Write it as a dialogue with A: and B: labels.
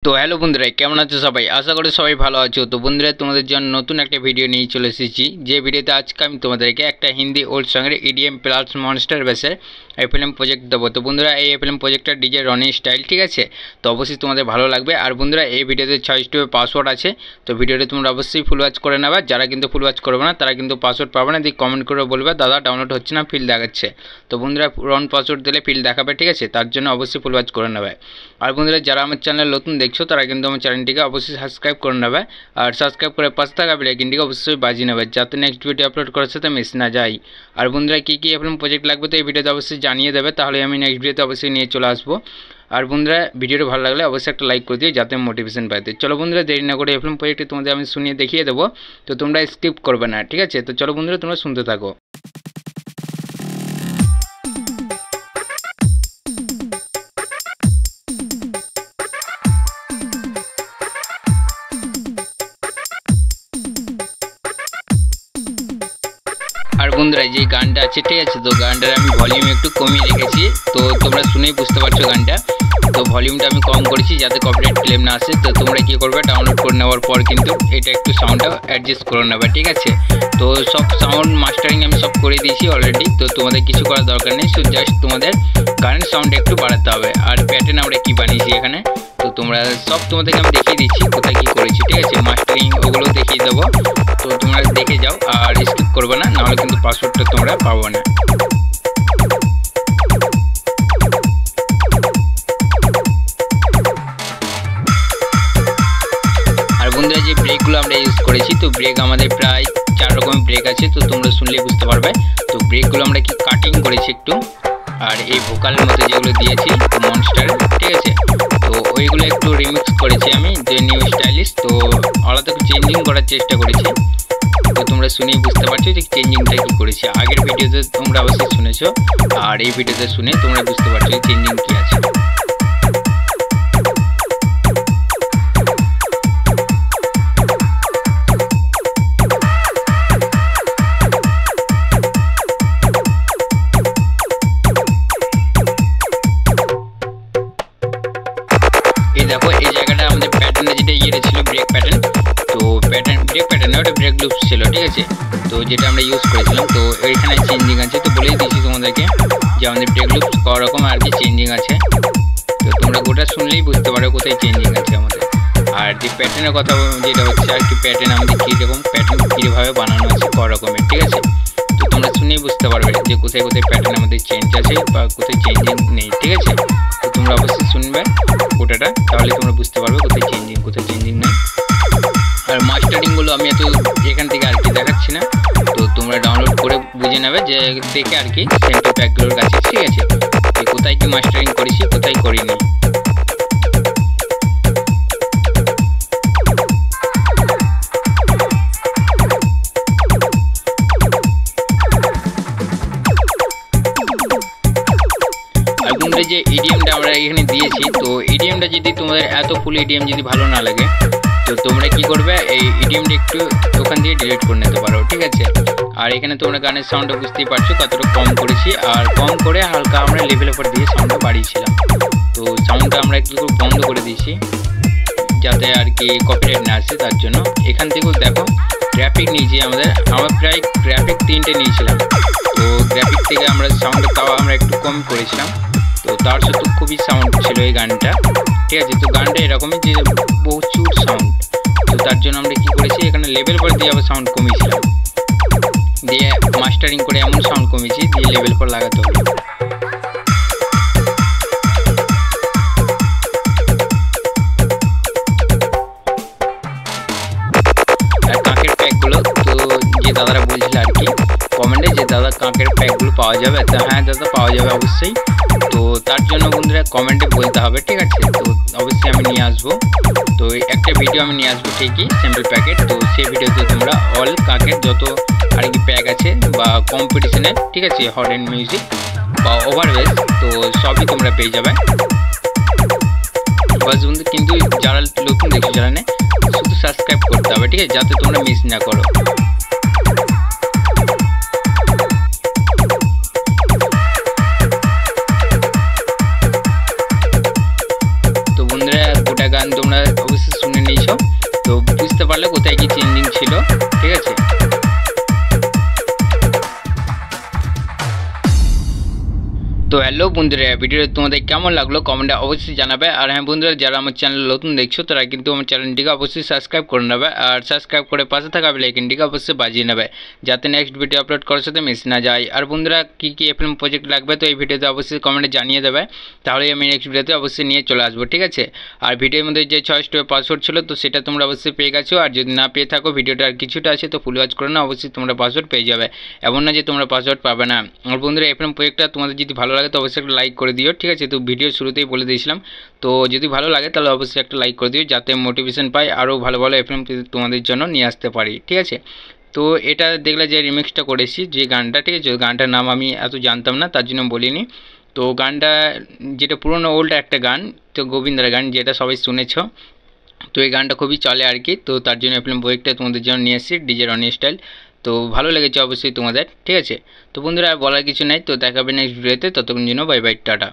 A: তো হ্যালো বন্ধুরা, কেমন আছো সবাই? আশা করি সবাই ভালো আছো। তো বন্ধুরা, তোমাদের জন্য নতুন একটা ভিডিও নিয়ে চলে এসেছি। যে ভিডিওতে আজকে আমি তোমাদেরকে একটা হিন্দি ওল্ড সঙ্গের ইডিএম প্লাস মনস্টার বেসের এফএলএম প্রজেক্ট দেবো। তো বন্ধুরা, এই এফএলএম প্রজেক্টটা ডিজে রনি স্টাইল, ঠিক আছে? তো অবশ্যই তোমাদের ভালো লাগবে। আর বন্ধুরা, এই ভিডিওতে 6 স্টেপে পাসওয়ার্ড আছে। তো ভিডিওটা তোমরা অবশ্যই ফুল ওয়াচ করে নেবে। যারা কিন্তু ফুল ওয়াচ করবে না তারা কিন্তু পাসওয়ার্ড পাবে না। দিয়ে কমেন্ট করে বলবে দাদা ডাউনলোড হচ্ছে না, ফিল দেখাচ্ছে। তো বন্ধুরা, রন পাসওয়ার্ড দিলে ফিল দেখাবে, ঠিক আছে? তার জন্য অবশ্যই ফুল ওয়াচ করে নেবে। আর বন্ধুরা, যারা আমার চ্যানেল নতুন দেখছো তারা কিন্তু আমার চ্যানেলটিকে অবশ্যই সাবস্ক্রাইব করে নেবে। আর সাবস্ক্রাইব করে পাশে থাকা বেল আইকনটিকে অবশ্যই বাজিয়ে নেবে, যাতে নেক্সট ভিডিও আপলোড করার সাথে মিস না যায়। আর বন্ধুরা, কী কী এফএলএম প্রজেক্ট লাগবে তো এই ভিডিওতে অবশ্যই জানিয়ে দেবে, তাহলে আমি নেক্সট ভিডিওতে অবশ্যই নিয়ে চলে আসবো। আর বন্ধুরা, ভিডিওটা ভালো লাগলে অবশ্যই একটা লাইক করে দিও, যাতে মোটিভেশন পাইতে। চলো বন্ধুরা, দেরি না করে এফএলএম প্রজেক্টটি তোমাদের আমি শুনিয়ে দেখিয়ে দেবো। তো তোমরা স্কিপ করবে না, ঠিক আছে? তো চলো বন্ধুরা, তোমরা শুনতে থাকো। আর বন্ধুরা, যে গানটা আছে, ঠিক আছে, তো গানটার আমি ভলিউম একটু কমিয়ে রেখেছি। তো তোমরা শুনেই বুঝতে পারছো গানটা। তো ভলিউমটা আমি কম করেছি যাতে কপিরাইট ক্লেম না আসে। তো তোমরা কী করবে, ডাউনলোড করে নেওয়ার পর কিন্তু এটা একটু সাউন্ডটা অ্যাডজাস্ট করে নেবে, ঠিক আছে? তো সব সাউন্ড মাস্টারিং আমি সব করে দিয়েছি অলরেডি। তো তোমাদের কিছু করার দরকার নেই, শুধু জাস্ট তোমাদের গানের সাউন্ড একটু বাড়াতে হবে। আর প্যাটার্ন আমরা কী বানিয়েছি এখানে, তো তোমরা সব তোমাদেরকে আমি দেখিয়ে দিচ্ছি কোথায় কী করেছি, ঠিক আছে? মাস্টারিং ওগুলো দেখিয়ে দেবো। তো তোমরা দেখে যাও আর স্কিপ করবে না, নাহলে কিন্তু পাসওয়ার্ডটা তোমরা পাবো না। আর বন্ধুরা, যে ব্রেকগুলো আমরা ইউজ করেছি, তো ব্রেক আমাদের প্রায় 4 রকমের ব্রেক আছে। তো তোমরা শুনলেই বুঝতে পারবে। তো ব্রেকগুলো আমরা কি কাটিং করেছি একটু। আর এই ভোকালের মধ্যে যেগুলো দিয়েছি মনস্টারের, ঠিক আছে, তো ওইগুলো একটু রিমিক্স করেছি আমি, যে নিউ স্টাইলিশ। তো আলাদা চেঞ্জিং করার চেষ্টা করেছি। তো তোমরা শুনেই বুঝতে পারছো যে চেঞ্জিংটা কী করেছি। আগের ভিডিওতে তোমরা অবশ্যই শুনেছো, আর এই ভিডিওতে শুনে তোমরা বুঝতে পারছো যে চেঞ্জিং কী আছে। এই দেখো, এই জায়গাটা আমাদের প্যাটার্নে যেটা ইয়েটা ছিল, ব্রেক প্যাটার্ন। তো প্যাটার্ন ব্রেক প্যাটার্ন ওটা ব্রেক লুপস ছিল, ঠিক আছে? তো যেটা আমরা ইউজ করেছিলাম, তো এইখানে চেঞ্জিং আছে। তো বলেই দিয়েছি তোমাদেরকে যে আমাদের ব্রেক লুপস ক রকম আর কি চেঞ্জিং আছে। তো তোমরা গোটা শুনলেই বুঝতে পারো কোথায় চেঞ্জিং আছে আমাদের। আর যে প্যাটার্নের কথা যেটা হচ্ছে আর কি, প্যাটার্ন আমাদের কীরকম প্যাটার্ন কীভাবে বানানো আছে ক রকমের, ঠিক আছে? তো তোমরা শুনেই বুঝতে পারবে যে কোথায় কোথায় প্যাটার্ন আমাদের চেঞ্জ আছে বা কোথায় চেঞ্জিং নেই, ঠিক আছে? তো তোমরা অবশ্যই শুনবে গোটাটা, তাহলে তোমরা বুঝতে পারবে কোথায় চেঞ্জিং নেই। আর মাস্টারিংগুলো আমি এত এখান থেকে আর কি দেখাচ্ছি না। তো তোমরা ডাউনলোড করে বুঝে নেবে, যে দেখে আর কি সেন্টার প্যাকগুলোর কাছে, ঠিক আছে, যে কোথায় কি মাস্টারিং করেছি কোথায় করিনি। আর বন্ধুরা, যে ইডিএমটা আমরা এখানে দিয়েছি, তো ইডিএমটা যদি তোমাদের এত ফুল ইডিএম যদি ভালো না লাগে, তো তোমরা কি করবে, এই ইডিএমটা একটু ওখান দিয়ে ডিলিট করে নিতে পারো, ঠিক আছে? আর এখানে তোমরা গানের সাউন্ডটা বুঝতেই পারছো কতটা কম করেছি। আর কম করে হালকা আমরা লেভেল উপর দিয়ে সাউন্ডটা বাড়িয়েছিলাম। তো সাউন্ডটা আমরা একটু বন্ধ করে দিয়েছি যাতে আর কি কপিরাইট না আসে, তার জন্য। এখান থেকেও দেখো গ্রাফিক নিয়েছি আমার প্রায় গ্রাফিক 3টে নিয়েছিলাম। তো গ্রাফিক থেকে আমরা সাউন্ডটা তাও আমরা একটু কম করেছিলাম। তো তার সাথে খুবই সাউন্ড ছিল এই গানটা, ঠিক আছে? তো গানটা এরকমই যে প্রচুর সাউন্ড। তো তার জন্য আমরা কী করেছি, এখানে লেভেল পর দিয়ে আবার সাউন্ড কমিয়েছিলাম, দিয়ে মাস্টারিং করে এমন সাউন্ড কমিয়েছি দিয়ে লেভেল পর লাগাতে হবে। আর কাঁকের প্যাকগুলো, তো যে দাদারা বলছিল আর কি কমেন্টে, যে দাদা কাঁকের প্যাকগুলো পাওয়া যাবে, তো হ্যাঁ দাদা পাওয়া যাবে অবশ্যই। তো তার জন্য বন্ধুরা কমেন্টে বলতে হবে, ঠিক আছে? তো অবশ্যই আমি নিয়ে আসবো। তো একটা ভিডিও আমি নিয়ে আসবো ঠিকই, স্যাম্পল প্যাকেট। তো সেই ভিডিওতে তোমরা অল কাঁকের যত আর কি প্যাক আছে বা কম্পিটিশনের, ঠিক আছে, হট এন্ড মিউজিক বা ওভারওয়েজ, তো সবই তোমরা পেয়ে যাবে। বাস বন্ধু, কিন্তু যারা নতুন দেখছো, যারা নেই, শুধু সাবস্ক্রাইব করতে হবে, ঠিক আছে, যাতে তোমরা মিস না করো। গান তোমরা অবশ্যই শুনে নিয়েছো, তো বুঝতে পারলে কোথায় কি চেঞ্জিং ছিল। ঠিক আছে, তো হ্যালো বন্ধুরা, ভিডিওটা তোমাদের কেমন লাগলো কমেন্টে অবশ্যই জানাবে। আর হ্যাঁ বন্ধুরা, যারা আমার চ্যানেল নতুন দেখছো তারা কিন্তু আমার চ্যানেলটিকে অবশ্যই সাবস্ক্রাইব করে নেবে, আর সাবস্ক্রাইব করে পাশে থাকা বেল আইকনটিকে অবশ্যই বাজিয়ে নেবে, যাতে নেক্সট ভিডিও আপলোড করার সাথে মিস না যায়। আর বন্ধুরা, কী কী এফএলএম প্রজেক্ট লাগবে তো এই ভিডিওতে অবশ্যই কমেন্টে জানিয়ে দেবে, তাহলেই আমি নেক্সট ভিডিওতে অবশ্যই নিয়ে চলে আসবো। ঠিক আছে, আর ভিডিওর মধ্যে যে 6 স্টেপের পাসওয়ার্ড ছিল তো সেটা তোমরা অবশ্যই পেয়ে গেছো, আর যদি না পেয়ে থাকো ভিডিওটা আর কিছুটা আছে তো ফুল ওয়াচ করে না, অবশ্যই তোমরা পাসওয়ার্ড পেয়ে যাবে, এমন না যে তোমরা পাসওয়ার্ড পাবে না। আর বন্ধুরা, এফএলএম প্রজেক্টটা তোমাদের যদি ভালো লাগে তো অবশ্যই একটা লাইক করে দিও। ঠিক আছে, তো ভিডিও শুরুতেই বলে দিয়েছিলাম, তো যদি ভালো লাগে তাহলে অবশ্যই একটা লাইক করে দিও, যাতে মোটিভেশন পাই আরও ভালো ভালো এফএলএম তোমাদের জন্য নিয়ে আসতে পারি। ঠিক আছে, তো এটা দেখলে যে রিমিক্সটা করেছি যে গানটা, ঠিক আছে, গানটার নাম আমি এত জানতাম না তার জন্য বলিনি। তো গানটা যেটা পুরোনো ওল্ড একটা গান, তো গোবিন্দার গান, যেটা সবাই শুনেছ, তো এই গানটা খুবই চলে আর কি, তো তার জন্য এফএলএম প্রজেক্টটা তোমাদের জন্য নিয়ে এসেছি, ডিজে রনি স্টাইল। তো ভালো লেগেছে অবশ্যই তোমাদের। ঠিক আছে, তো বন্ধুরা আর বলার কিছু নাই, তো দেখাবে নেক্সট ভিডিওতে, ততক্ষণ জন্য বাই বাই, টাটা।